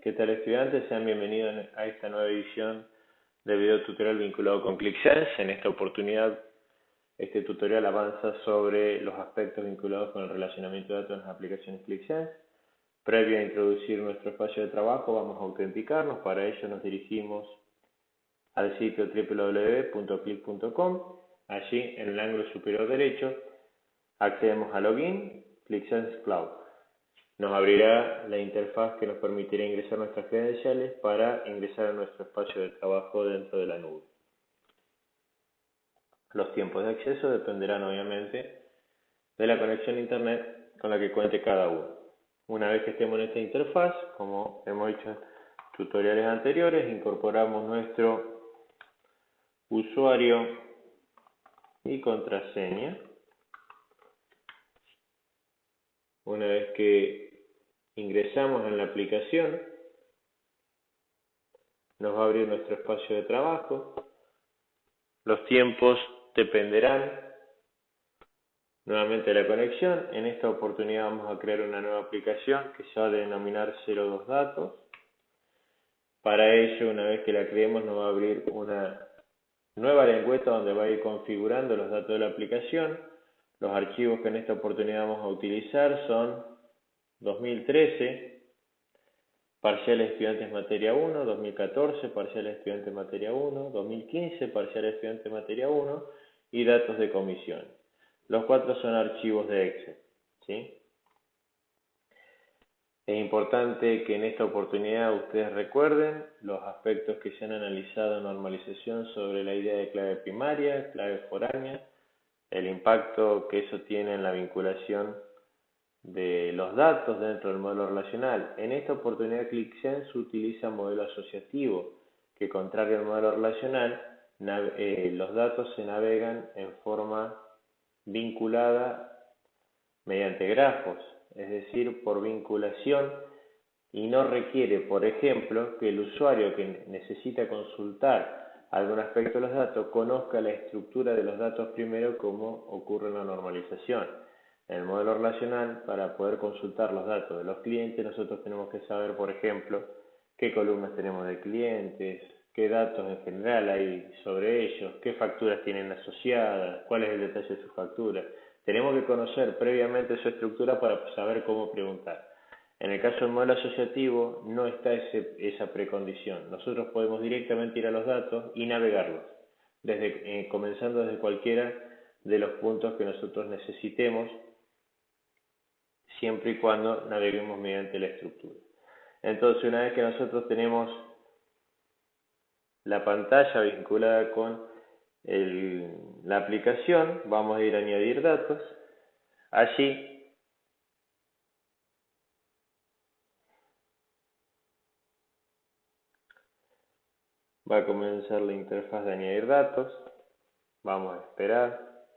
¿Qué tal, estudiantes? Sean bienvenidos a esta nueva edición de video tutorial vinculado con ClickSense. En esta oportunidad, este tutorial avanza sobre los aspectos vinculados con el relacionamiento de datos en las aplicaciones ClickSense. Previo a introducir nuestro espacio de trabajo, vamos a autenticarnos. Para ello nos dirigimos al sitio www.click.com. Allí, en el ángulo superior derecho, accedemos a Login, ClickSense Cloud. Nos abrirá la interfaz que nos permitirá ingresar nuestras credenciales para ingresar a nuestro espacio de trabajo dentro de la nube. Los tiempos de acceso dependerán obviamente de la conexión a internet con la que cuente cada uno. Una vez que estemos en esta interfaz, como hemos hecho en tutoriales anteriores, incorporamos nuestro usuario y contraseña. Una vez que ingresamos en la aplicación, nos va a abrir nuestro espacio de trabajo. Los tiempos dependerán nuevamente de la conexión. En esta oportunidad vamos a crear una nueva aplicación que se va a denominar 02 datos. Para ello, una vez que la creemos, nos va a abrir una nueva lengüeta donde va a ir configurando los datos de la aplicación. Los archivos que en esta oportunidad vamos a utilizar son 2013, parciales estudiantes materia 1, 2014, parciales estudiantes materia 1, 2015, parciales estudiantes materia 1 y datos de comisión. Los cuatro son archivos de Excel, ¿sí? Es importante que en esta oportunidad ustedes recuerden los aspectos que se han analizado en normalización sobre la idea de clave primaria, clave foránea, el impacto que eso tiene en la vinculación de los datos dentro del modelo relacional. En esta oportunidad ClickSense utiliza modelo asociativo, que contrario al modelo relacional, los datos se navegan en forma vinculada mediante grafos, es decir, por vinculación, y no requiere, por ejemplo, que el usuario que necesita consultar algún aspecto de los datos conozca la estructura de los datos primero, como ocurre en la normalización. En el modelo relacional, para poder consultar los datos de los clientes, nosotros tenemos que saber, por ejemplo, qué columnas tenemos de clientes, qué datos en general hay sobre ellos, qué facturas tienen asociadas, cuál es el detalle de sus facturas. Tenemos que conocer previamente su estructura para saber cómo preguntar. En el caso del modelo asociativo no está esa precondición. Nosotros podemos directamente ir a los datos y navegarlos, comenzando desde cualquiera de los puntos que nosotros necesitemos, siempre y cuando naveguemos mediante la estructura. Entonces, una vez que nosotros tenemos la pantalla vinculada con la aplicación, vamos a ir a añadir datos. Allí va a comenzar la interfaz de añadir datos. Vamos a esperar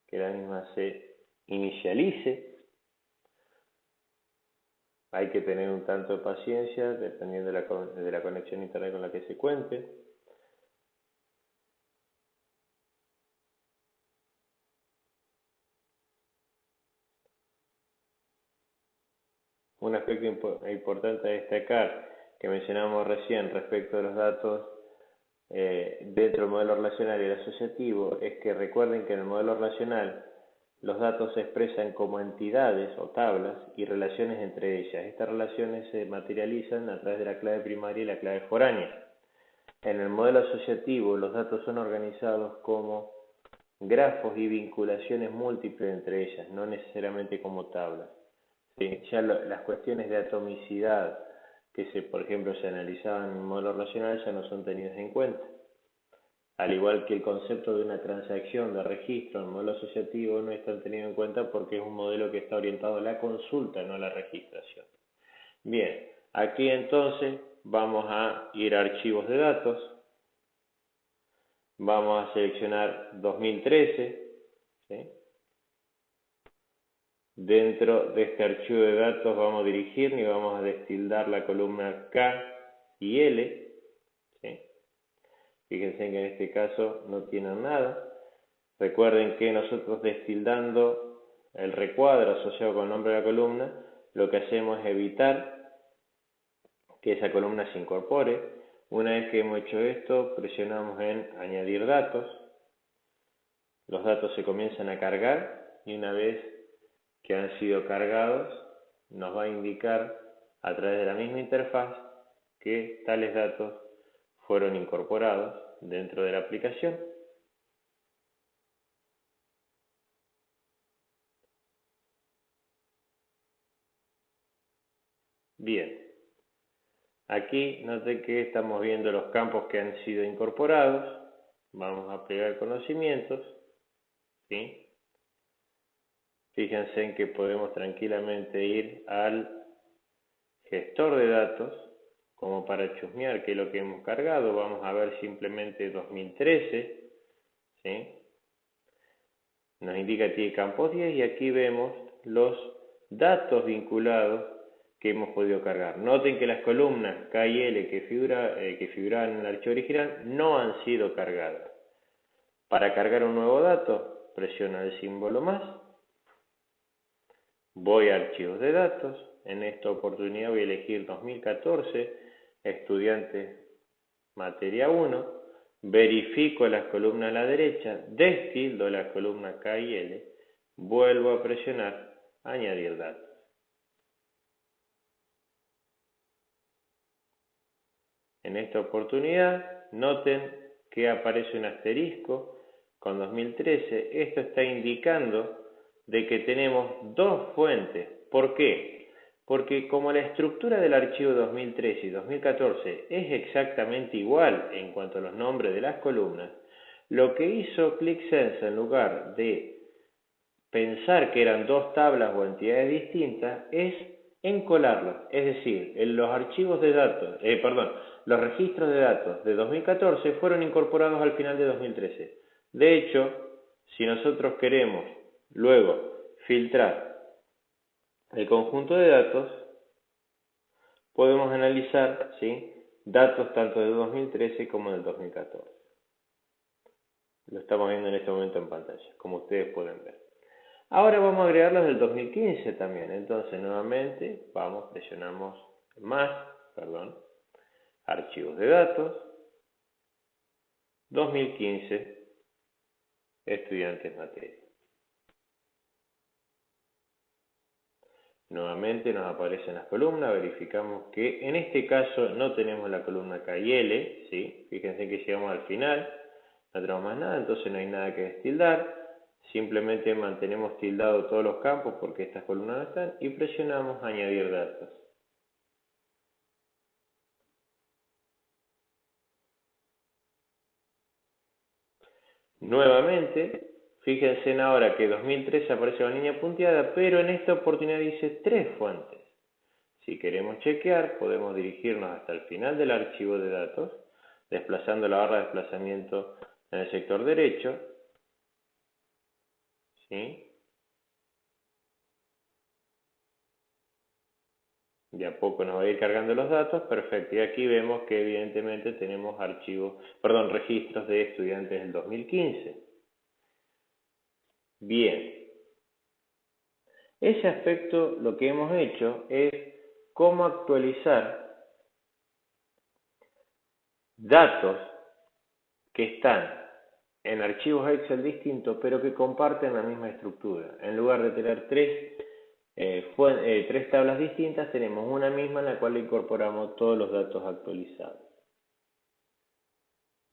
que la misma se inicialice. Hay que tener un tanto de paciencia dependiendo de la conexión a internet con la que se cuente. Un aspecto importante a destacar que mencionamos recién respecto de los datos dentro del modelo relacional y el asociativo es que recuerden que en el modelo relacional los datos se expresan como entidades o tablas y relaciones entre ellas. Estas relaciones se materializan a través de la clave primaria y la clave foránea. En el modelo asociativo los datos son organizados como grafos y vinculaciones múltiples entre ellas, no necesariamente como tablas. Sí, ya las cuestiones de atomicidad que por ejemplo se analizaban en el modelo relacional ya no son tenidas en cuenta. Al igual que el concepto de una transacción de registro en el modelo asociativo no está tenido en cuenta porque es un modelo que está orientado a la consulta, no a la registración. Bien, aquí entonces vamos a ir a archivos de datos. Vamos a seleccionar 2013, ¿sí? Dentro de este archivo de datos vamos a dirigirnos y vamos a destildar la columna K y L, ¿sí? Fíjense que en este caso no tienen nada. Recuerden que nosotros destildando el recuadro asociado con el nombre de la columna, lo que hacemos es evitar que esa columna se incorpore. Una vez que hemos hecho esto, presionamos en añadir datos. Los datos se comienzan a cargar y una vez que han sido cargados, nos va a indicar a través de la misma interfaz que tales datos fueron incorporados dentro de la aplicación. Bien, aquí noten que estamos viendo los campos que han sido incorporados. Vamos a pegar conocimientos, ¿sí? Fíjense en que podemos tranquilamente ir al gestor de datos como para chusmear qué es lo que hemos cargado. Vamos a ver simplemente 2013, ¿sí? Nos indica que campos 10 y aquí vemos los datos vinculados que hemos podido cargar. Noten que las columnas K y L que figuraban en el archivo original no han sido cargadas. Para cargar un nuevo dato, presiono el símbolo más, voy a archivos de datos. En esta oportunidad voy a elegir 2014, estudiantes materia 1, verifico las columnas a la derecha, destildo la columna K y L, vuelvo a presionar añadir datos. En esta oportunidad, noten que aparece un asterisco con 2013. Esto está indicando de que tenemos dos fuentes. ¿Por qué? Porque como la estructura del archivo 2013 y 2014 es exactamente igual en cuanto a los nombres de las columnas, lo que hizo ClickSense en lugar de pensar que eran dos tablas o entidades distintas es encolarlos, es decir, los archivos de datos, los registros de datos de 2014 fueron incorporados al final de 2013. De hecho, si nosotros queremos luego filtrar el conjunto de datos, podemos analizar, ¿sí?, datos tanto de 2013 como del 2014. Lo estamos viendo en este momento en pantalla, como ustedes pueden ver. Ahora vamos a agregar los del 2015 también. Entonces, nuevamente, presionamos archivos de datos, 2015, estudiantes materia. Nuevamente nos aparecen las columnas, verificamos que en este caso no tenemos la columna K y L, ¿sí? Fíjense que llegamos al final, no tenemos más nada, entonces no hay nada que destildar. Simplemente mantenemos tildados todos los campos porque estas columnas no están y presionamos añadir datos. Nuevamente, fíjense ahora que 2013 aparece la línea punteada, pero en esta oportunidad dice 3 fuentes. Si queremos chequear, podemos dirigirnos hasta el final del archivo de datos, desplazando la barra de desplazamiento en el sector derecho, ¿sí? De a poco nos va a ir cargando los datos, perfecto. Y aquí vemos que evidentemente tenemos registros de estudiantes del 2015. Bien. Ese aspecto lo que hemos hecho es cómo actualizar datos que están en archivos Excel distintos, pero que comparten la misma estructura. En lugar de tener tres tablas distintas, tenemos una misma en la cual incorporamos todos los datos actualizados.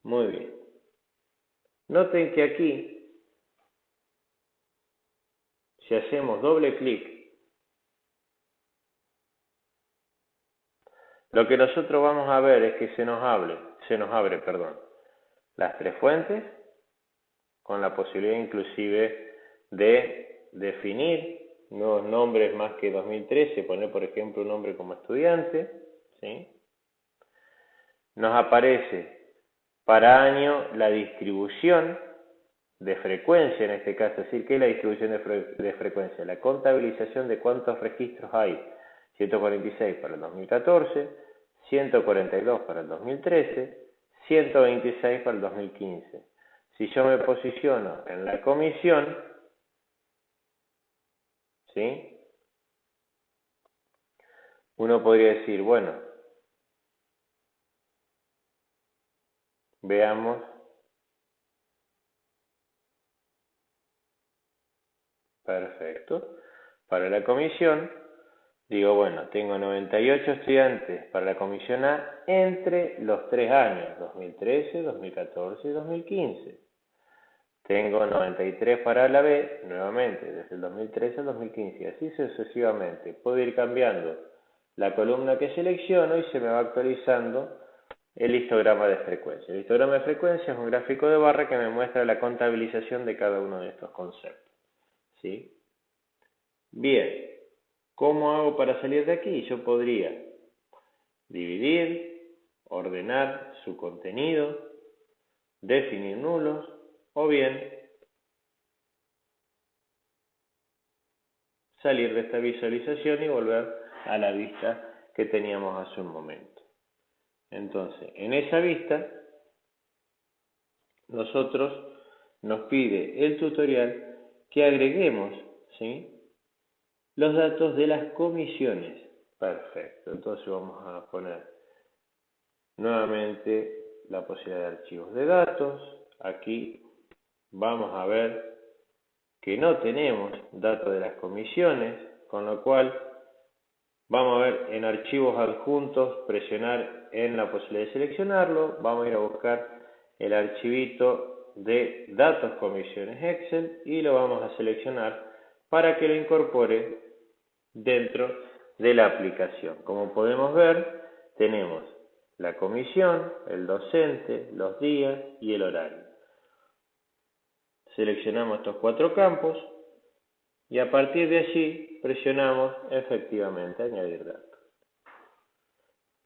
Muy bien. Noten que aquí, si hacemos doble clic, lo que nosotros vamos a ver es que se nos abre, las 3 fuentes, con la posibilidad inclusive de definir nuevos nombres más que 2013, poner por ejemplo un nombre como estudiante, ¿sí? Nos aparece para año la distribución de frecuencia en este caso, es decir, ¿qué es la distribución de frecuencia? La contabilización de cuántos registros hay, 146 para el 2014, 142 para el 2013, 126 para el 2015. Si yo me posiciono en la comisión, ¿sí?, uno podría decir, bueno, veamos. Perfecto. Para la comisión, digo, bueno, tengo 98 estudiantes para la comisión A entre los 3 años, 2013, 2014 y 2015. Tengo 93 para la B, nuevamente, desde el 2013 al 2015, y así sucesivamente. Puedo ir cambiando la columna que selecciono y se me va actualizando el histograma de frecuencia. El histograma de frecuencia es un gráfico de barra que me muestra la contabilización de cada uno de estos conceptos. ¿Sí? Bien, ¿cómo hago para salir de aquí? Yo podría dividir, ordenar su contenido, definir nulos, o bien salir de esta visualización y volver a la vista que teníamos hace un momento. Entonces, en esa vista, nos pide el tutorial que agreguemos, ¿sí?, los datos de las comisiones. Perfecto, entonces vamos a poner nuevamente la posibilidad de archivos de datos. Aquí vamos a ver que no tenemos datos de las comisiones, con lo cual vamos a ver en archivos adjuntos, presionar en la posibilidad de seleccionarlo, vamos a ir a buscar el archivito de datos comisiones Excel y lo vamos a seleccionar para que lo incorpore dentro de la aplicación. Como podemos ver, tenemos la comisión, el docente, los días y el horario. Seleccionamos estos 4 campos y a partir de allí presionamos efectivamente añadir datos.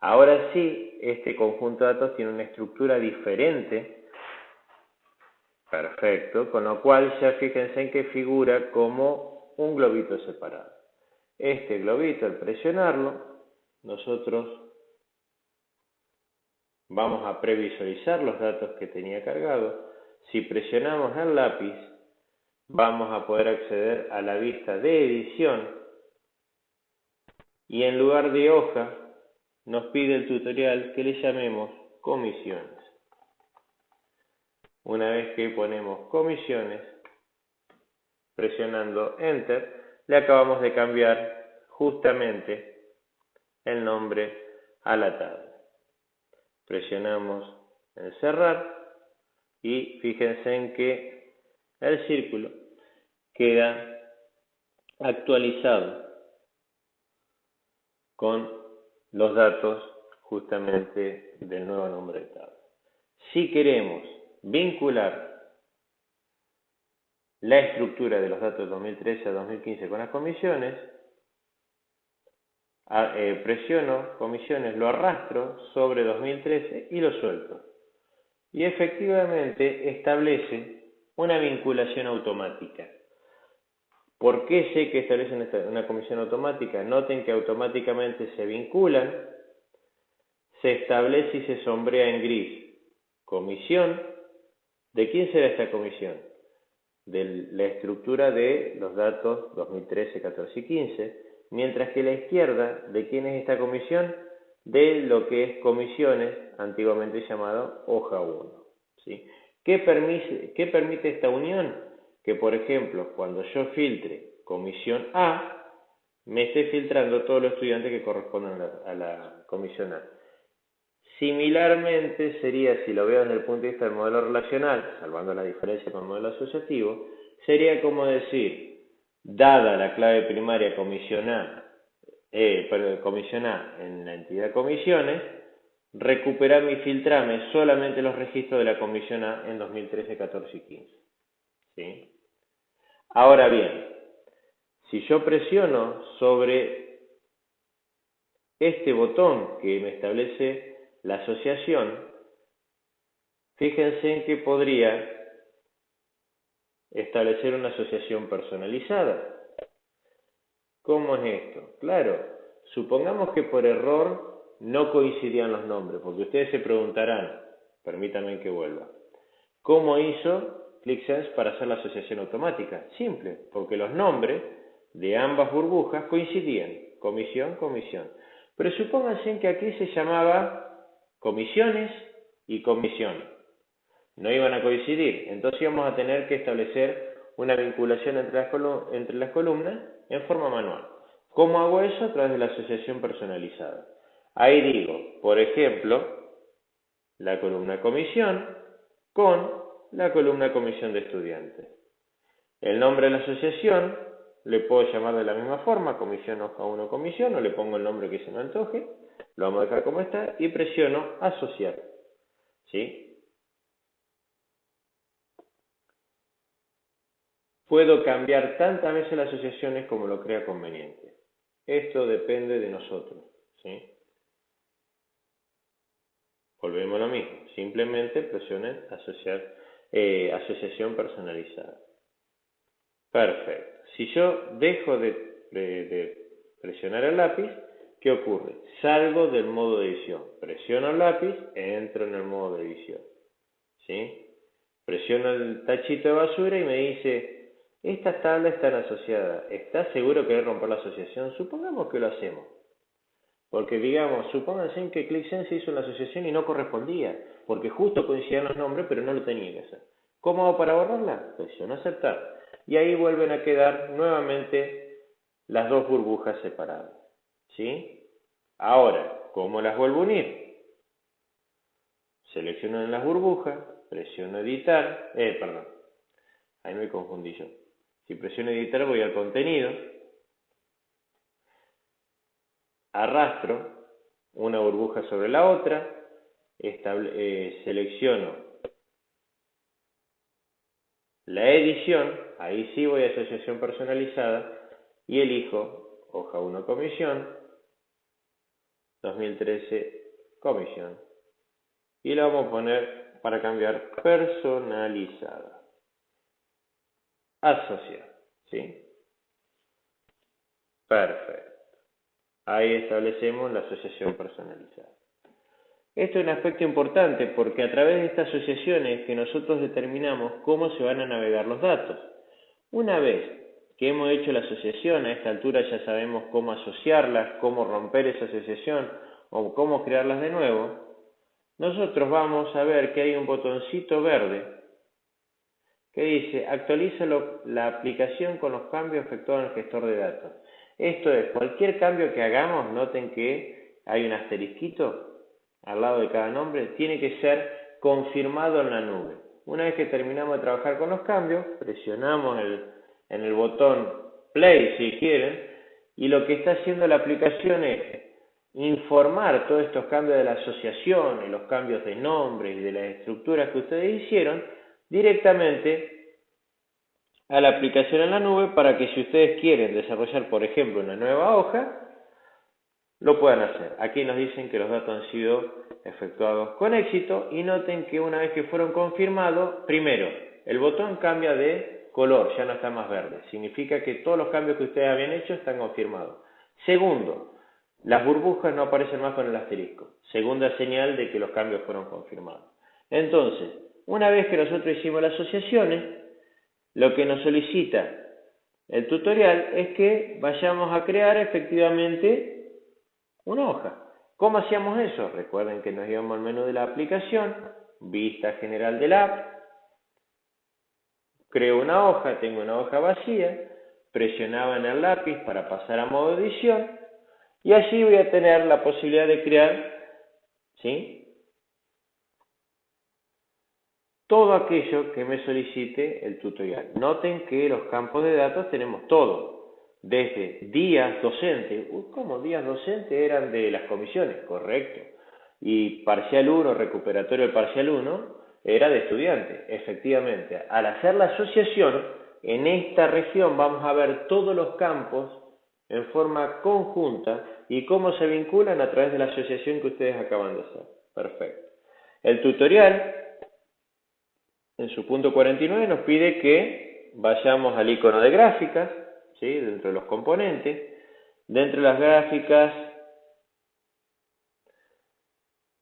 Ahora sí, este conjunto de datos tiene una estructura diferente. Perfecto, con lo cual ya fíjense en que figura como un globito separado. Este globito, al presionarlo, nosotros vamos a previsualizar los datos que tenía cargado. Si presionamos el lápiz, vamos a poder acceder a la vista de edición y en lugar de hoja nos pide el tutorial que le llamemos comisiones. Una vez que ponemos comisiones, presionando Enter, le acabamos de cambiar justamente el nombre a la tabla. Presionamos en cerrar y fíjense en que el círculo queda actualizado con los datos justamente del nuevo nombre de tabla. Si queremos vincular la estructura de los datos 2013 a 2015 con las comisiones, presiono comisiones, lo arrastro sobre 2013 y lo suelto. Y efectivamente establece una vinculación automática. ¿Por qué sé que establece una comisión automática? Noten que automáticamente se vinculan, se establece y se sombrea en gris. Comisión, ¿de quién será esta comisión? De la estructura de los datos 2013, 14 y 15, mientras que la izquierda, ¿de quién es esta comisión? De lo que es comisiones, antiguamente llamado hoja 1. ¿Sí? ¿Qué permite esta unión? Que, por ejemplo, cuando yo filtre comisión A, me esté filtrando todos los estudiantes que correspondan a la comisión A. Similarmente sería, si lo veo desde el punto de vista del modelo relacional, salvando la diferencia con el modelo asociativo, sería como decir, dada la clave primaria comisión A en la entidad comisiones, recuperarme y filtrarme solamente los registros de la comisión A en 2013, 14 y 15. ¿Sí? Ahora bien, si yo presiono sobre este botón que me establece la asociación, fíjense en que podría establecer una asociación personalizada. ¿Cómo es esto? Claro, supongamos que por error no coincidían los nombres, porque ustedes se preguntarán, permítanme que vuelva, ¿cómo hizo ClickSense para hacer la asociación automática? Simple, porque los nombres de ambas burbujas coincidían, comisión, comisión. Pero supónganse que aquí se llamaba comisiones y comisión. no iban a coincidir. Entonces íbamos a tener que establecer una vinculación entre las columnas en forma manual. ¿Cómo hago eso? A través de la asociación personalizada. Ahí digo, por ejemplo, la columna comisión con la columna comisión de estudiantes. El nombre de la asociación le puedo llamar de la misma forma, comisión hoja 1 comisión, o le pongo el nombre que se me antoje, lo vamos a dejar como está y presiono asociar. ¿Sí? Puedo cambiar tantas veces las asociaciones como lo crea conveniente. Esto depende de nosotros. ¿Sí? Volvemos a lo mismo, simplemente presionen asociación personalizada. Perfecto. Si yo dejo de presionar el lápiz, ¿qué ocurre? Salgo del modo de edición. Presiono el lápiz, entro en el modo de edición. ¿Sí? Presiono el tachito de basura y me dice, estas tablas están asociadas. ¿Estás seguro que querés romper la asociación? Supongamos que lo hacemos. Porque digamos, supónganse en que ClickSense hizo la asociación y no correspondía, porque justo coincidían los nombres, pero no lo tenía que hacer. ¿Cómo hago para borrarla? Presiono aceptar. Y ahí vuelven a quedar nuevamente las dos burbujas separadas. ¿Sí? Ahora, ¿cómo las vuelvo a unir? Selecciono en las burbujas, presiono editar, perdón, ahí me confundí yo. Si presiono editar voy al contenido, arrastro una burbuja sobre la otra, selecciono la edición, ahí sí voy a asociación personalizada y elijo hoja 1 comisión, 2013 comisión. Y la vamos a poner para cambiar personalizada. Asociar, ¿sí? Perfecto. Ahí establecemos la asociación personalizada. Esto es un aspecto importante porque a través de estas asociaciones que nosotros determinamos cómo se van a navegar los datos. Una vez que hemos hecho la asociación, a esta altura ya sabemos cómo asociarlas, cómo romper esa asociación o cómo crearlas de nuevo, nosotros vamos a ver que hay un botoncito verde que dice actualiza la aplicación con los cambios efectuados en el gestor de datos. Esto es, cualquier cambio que hagamos, noten que hay un asterisquito al lado de cada nombre, tiene que ser confirmado en la nube. Una vez que terminamos de trabajar con los cambios, presionamos en el botón play si quieren, y lo que está haciendo la aplicación es informar todos estos cambios de la asociación y los cambios de nombres y de las estructuras que ustedes hicieron directamente a la aplicación en la nube para que si ustedes quieren desarrollar, por ejemplo, una nueva hoja, lo puedan hacer. Aquí nos dicen que los datos han sido efectuados con éxito y noten que una vez que fueron confirmados, primero, el botón cambia de color, ya no está más verde. Significa que todos los cambios que ustedes habían hecho están confirmados. Segundo, las burbujas no aparecen más con el asterisco. Segunda señal de que los cambios fueron confirmados. Entonces, una vez que nosotros hicimos las asociaciones, lo que nos solicita el tutorial es que vayamos a crear efectivamente una hoja. ¿Cómo hacíamos eso? Recuerden que nos íbamos al menú de la aplicación, vista general del app, creo una hoja, tengo una hoja vacía, presionaba en el lápiz para pasar a modo edición y allí voy a tener la posibilidad de crear, ¿sí?, todo aquello que me solicite el tutorial. Noten que los campos de datos tenemos todo, desde días docentes. ¿Cómo días docentes eran de las comisiones? Correcto. Y parcial 1, recuperatorio del parcial 1, era de estudiante. Efectivamente, al hacer la asociación, en esta región vamos a ver todos los campos en forma conjunta y cómo se vinculan a través de la asociación que ustedes acaban de hacer. Perfecto. El tutorial en su punto 49 nos pide que vayamos al icono de gráficas, ¿sí?, dentro de los componentes. Dentro de las gráficas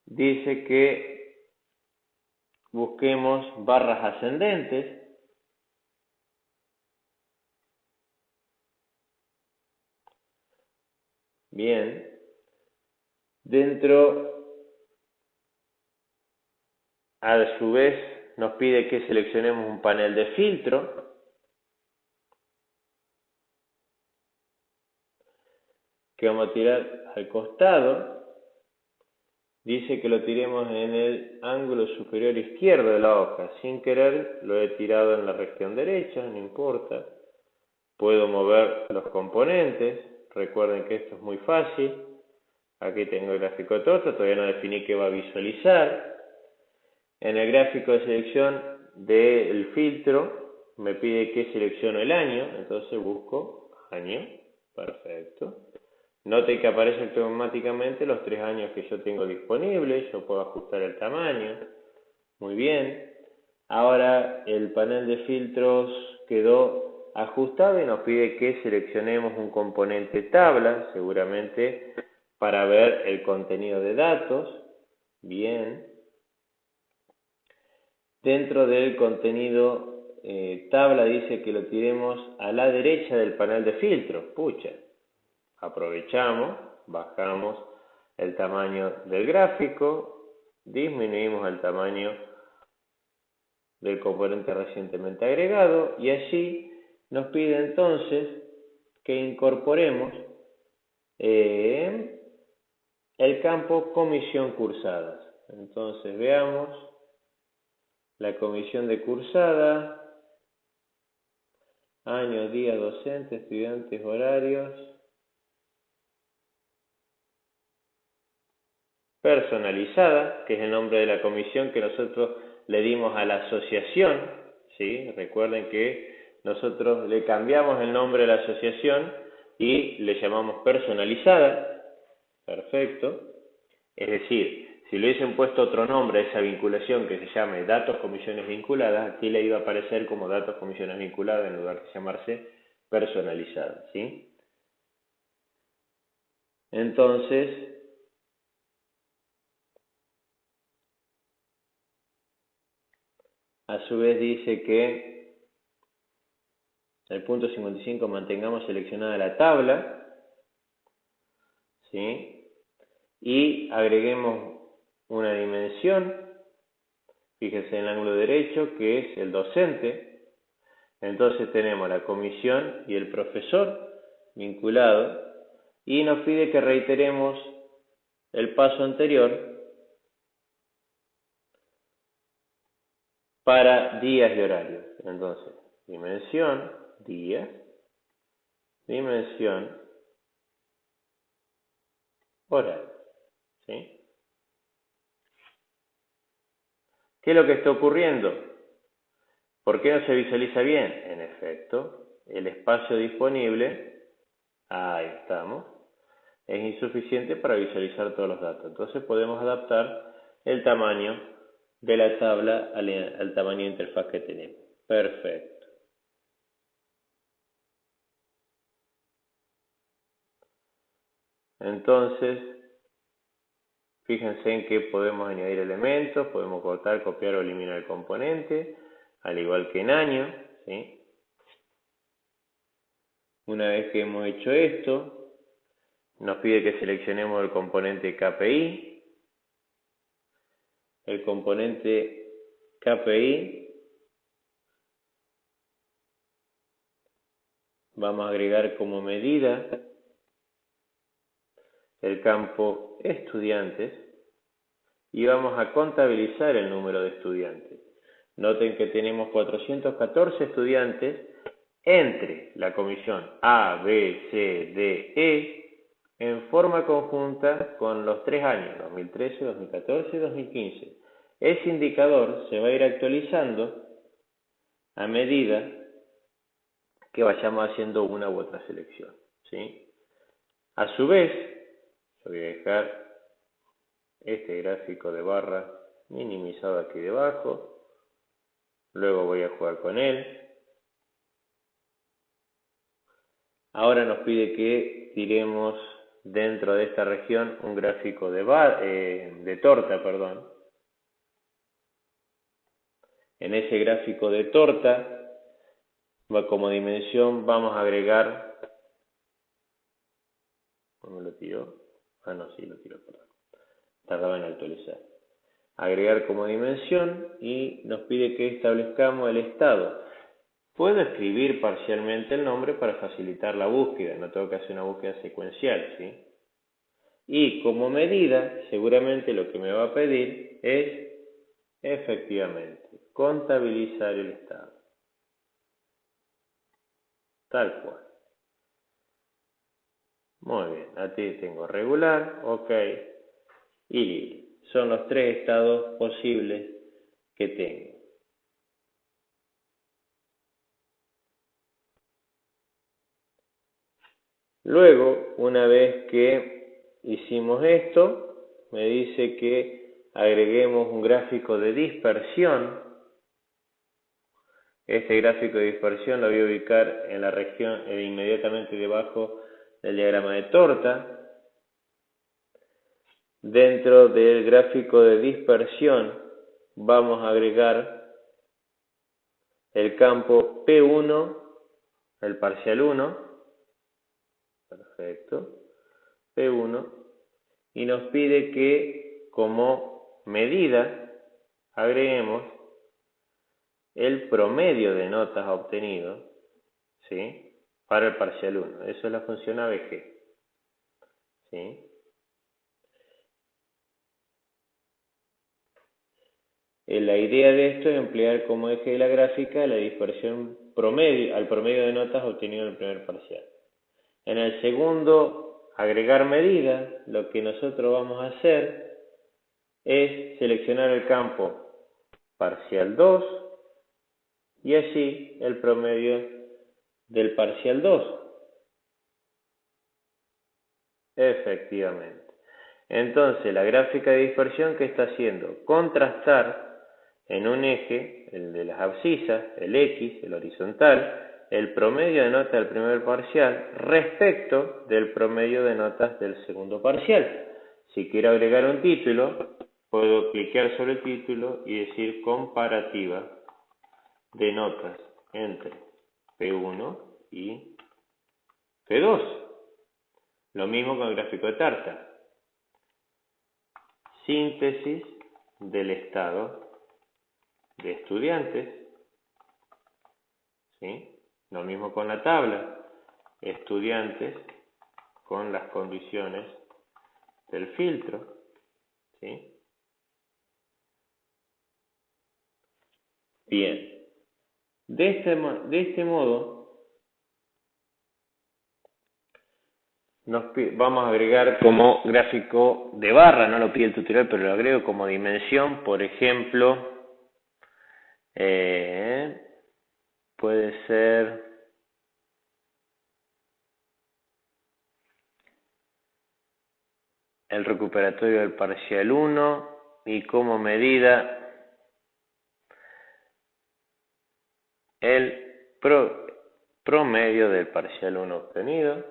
dice que busquemos barras ascendentes. Bien. Dentro, a su vez, nos pide que seleccionemos un panel de filtro. Que vamos a tirar al costado. Dice que lo tiremos en el ángulo superior izquierdo de la hoja. Sin querer lo he tirado en la región derecha, no importa. Puedo mover los componentes. Recuerden que esto es muy fácil. Aquí tengo el gráfico de torta, todavía no definí qué va a visualizar. En el gráfico de selección del filtro me pide que selecciono el año, entonces busco año. Perfecto. Noten que aparece automáticamente los 3 años que yo tengo disponibles, yo puedo ajustar el tamaño. Muy bien. Ahora el panel de filtros quedó ajustado y nos pide que seleccionemos un componente tabla, seguramente para ver el contenido de datos. Bien. Dentro del contenido tabla dice que lo tiremos a la derecha del panel de filtros. Pucha. Aprovechamos, bajamos el tamaño del gráfico, disminuimos el tamaño del componente recientemente agregado y allí nos pide entonces que incorporemos el campo comisión cursadas. Entonces veamos la comisión de cursada, años, días, docentes, estudiantes, horarios. Personalizada, que es el nombre de la comisión que nosotros le dimos a la asociación, ¿sí? Recuerden que nosotros le cambiamos el nombre de la asociación y le llamamos personalizada. Perfecto. Es decir, si le hubiesen puesto otro nombre a esa vinculación que se llame datos comisiones vinculadas, aquí le iba a aparecer como datos comisiones vinculadas en lugar de llamarse personalizada, ¿sí? Entonces, a su vez dice que el punto 55 mantengamos seleccionada la tabla, ¿sí? Y agreguemos una dimensión, fíjense en el ángulo derecho, que es el docente. Entonces tenemos la comisión y el profesor vinculado, y nos pide que reiteremos el paso anterior para días y horarios. Entonces, dimensión, días, dimensión, horario, ¿sí? ¿Qué es lo que está ocurriendo? ¿Por qué no se visualiza bien? En efecto, el espacio disponible, ahí estamos, es insuficiente para visualizar todos los datos. Entonces podemos adaptar el tamaño de la tabla al tamaño de interfaz que tenemos. Perfecto. Entonces, fíjense en que podemos añadir elementos, podemos cortar, copiar o eliminar el componente, al igual que en año, ¿sí? Una vez que hemos hecho esto, nos pide que seleccionemos el componente KPI. El componente KPI vamos a agregar como medida el campo estudiantes y vamos a contabilizar el número de estudiantes. Noten que tenemos 414 estudiantes entre la comisión A, B, C, D, E en forma conjunta con los 3 años, 2013, 2014 y 2015. Ese indicador se va a ir actualizando a medida que vayamos haciendo una u otra selección, ¿sí? A su vez, yo voy a dejar este gráfico de barra minimizado aquí debajo, luego voy a jugar con él. Ahora nos pide que tiremos dentro de esta región un gráfico de torta, perdón. En ese gráfico de torta, como dimensión vamos a agregar, ¿cómo lo tiró? Ah, no, sí, lo tiró, perdón. Tardaba en actualizar. agregar como dimensión y nos pide que establezcamos el estado. Puedo escribir parcialmente el nombre para facilitar la búsqueda, no tengo que hacer una búsqueda secuencial, ¿sí? Y como medida, seguramente lo que me va a pedir es, efectivamente, contabilizar el estado. Tal cual. Muy bien, aquí tengo regular, ok y libre. Son los tres estados posibles que tengo. Luego, una vez que hicimos esto, me dice que agreguemos un gráfico de dispersión. Este gráfico de dispersión lo voy a ubicar en la región inmediatamente debajo del diagrama de torta. Dentro del gráfico de dispersión vamos a agregar el campo P1, el parcial 1, perfecto, P1, y nos pide que como medida agreguemos el promedio de notas obtenido, ¿sí?, para el parcial 1. Eso es la función ABG, ¿sí? La idea de esto es emplear como eje de la gráfica la dispersión promedio, al promedio de notas obtenido en el primer parcial. En el segundo, agregar medidas, lo que nosotros vamos a hacer es seleccionar el campo parcial 2 y allí el promedio del parcial 2. Efectivamente. Entonces, la gráfica de dispersión, ¿qué está haciendo? Contrastar en un eje, el de las abscisas, el X, el horizontal, el promedio de notas del primer parcial respecto del promedio de notas del segundo parcial. Si quiero agregar un título, puedo clicar sobre el título y decir comparativa de notas entre P1 y P2. Lo mismo con el gráfico de tarta. Síntesis del estado de estudiantes, ¿sí? Lo mismo con la tabla, estudiantes con las condiciones del filtro, ¿sí? Bien, de este modo vamos a agregar como gráfico de barra, no lo pide el tutorial, pero lo agrego como dimensión, por ejemplo, puede ser el recuperatorio del parcial 1 y como medida el promedio del parcial 1 obtenido.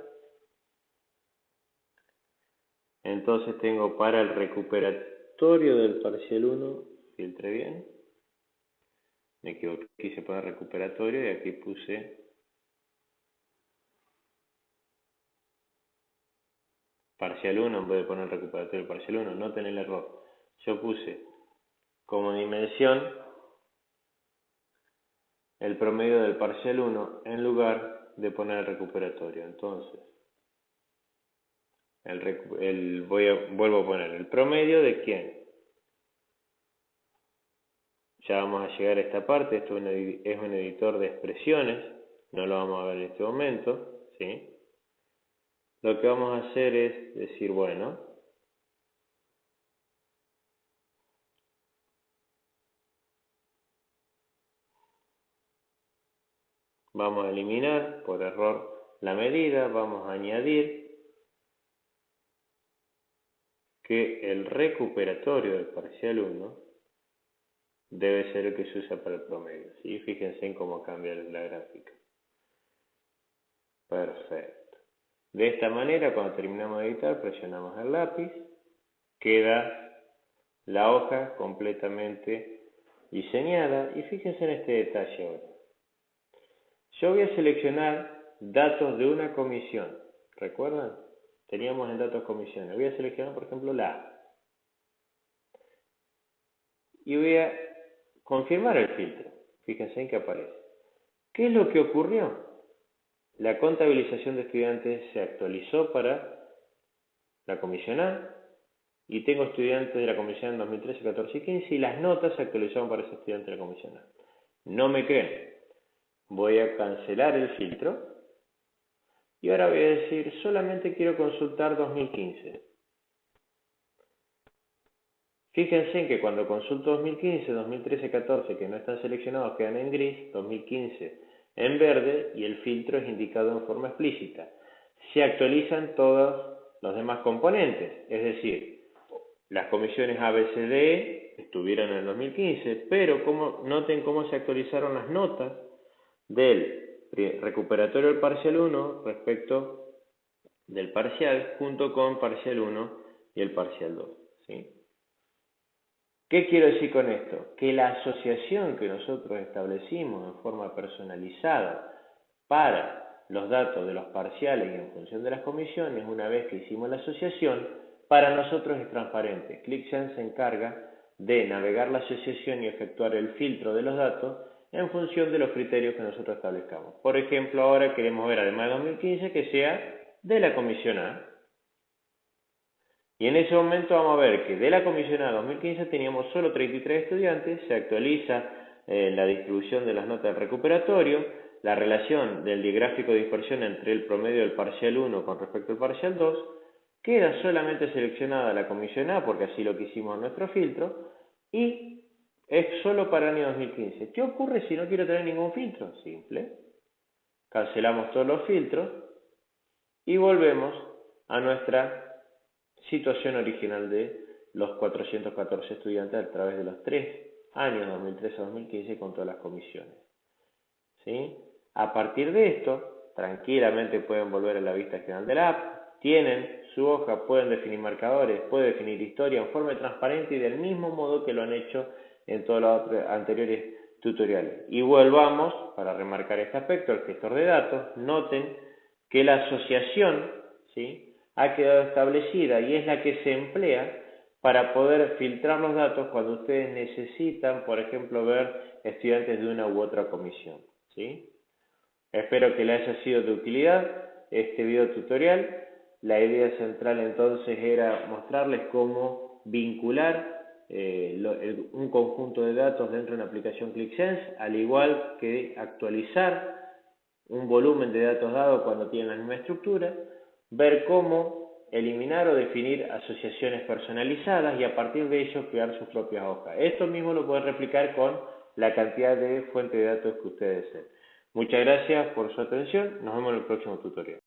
Entonces tengo para el recuperatorio del parcial 1, filtre bien, me equivoqué, quise poner recuperatorio y aquí puse parcial 1 en vez de poner recuperatorio del parcial 1, noten el error. Yo puse como dimensión el promedio del parcial 1 en lugar de poner el recuperatorio. Entonces, vuelvo a poner el promedio de quién. Ya vamos a llegar a esta parte. Esto es un editor de expresiones, no lo vamos a ver en este momento, ¿sí? Lo que vamos a hacer es decir, bueno, vamos a eliminar por error la medida, vamos a añadir que el recuperatorio del parcial 1 debe ser el que se usa para el promedio, ¿sí? Fíjense en cómo cambia la gráfica. Perfecto. De esta manera, cuando terminamos de editar, presionamos el lápiz, queda la hoja completamente diseñada. Y fíjense en este detalle ahora. Yo voy a seleccionar datos de una comisión. ¿Recuerdan? Teníamos en datos comisiones. Voy a seleccionar, por ejemplo, la A. y voy a confirmar el filtro. Fíjense en que aparece. ¿Qué es lo que ocurrió? La contabilización de estudiantes se actualizó para la comisión A y tengo estudiantes de la comisión A en 2013, 14 y 15 y las notas se actualizaron para ese estudiante de la comisión A. No me creen. Voy a cancelar el filtro y ahora voy a decir solamente quiero consultar 2015. Fíjense en que cuando consulto 2015, 2013, 14 que no están seleccionados quedan en gris, 2015 en verde y el filtro es indicado en forma explícita. Se actualizan todos los demás componentes, es decir, las comisiones A, B, C, D estuvieron en el 2015, pero noten cómo se actualizaron las notas del recuperatorio del parcial 1 respecto del parcial junto con parcial 1 y el parcial 2, ¿sí? ¿Qué quiero decir con esto? Que la asociación que nosotros establecimos en forma personalizada para los datos de los parciales y en función de las comisiones, una vez que hicimos la asociación, para nosotros es transparente. ClickSense se encarga de navegar la asociación y efectuar el filtro de los datos en función de los criterios que nosotros establezcamos. Por ejemplo, ahora queremos ver, además de 2015, que sea de la comisión A. Y en ese momento vamos a ver que de la comisión A 2015 teníamos solo 33 estudiantes, se actualiza la distribución de las notas del recuperatorio, la relación del gráfico de dispersión entre el promedio del parcial 1 con respecto al parcial 2, queda solamente seleccionada la comisión A, porque así lo quisimos en nuestro filtro, y es solo para el año 2015. ¿Qué ocurre si no quiero tener ningún filtro? Simple. Cancelamos todos los filtros y volvemos a nuestra situación original de los 414 estudiantes a través de los 3 años 2013 a 2015 con todas las comisiones. ¿Sí? A partir de esto, tranquilamente pueden volver a la vista general de la app, tienen su hoja, pueden definir marcadores, pueden definir historia en forma transparente y del mismo modo que lo han hecho en todos los anteriores tutoriales. Y volvamos, para remarcar este aspecto, al gestor de datos, noten que la asociación, ¿sí?, ha quedado establecida y es la que se emplea para poder filtrar los datos cuando ustedes necesitan, por ejemplo, ver estudiantes de una u otra comisión, ¿sí? Espero que les haya sido de utilidad este video tutorial. La idea central entonces era mostrarles cómo vincular un conjunto de datos dentro de una aplicación ClickSense, al igual que actualizar un volumen de datos dado cuando tienen la misma estructura, ver cómo eliminar o definir asociaciones personalizadas y a partir de ello crear sus propias hojas. Esto mismo lo pueden replicar con la cantidad de fuentes de datos que ustedes deseen. Muchas gracias por su atención, nos vemos en el próximo tutorial.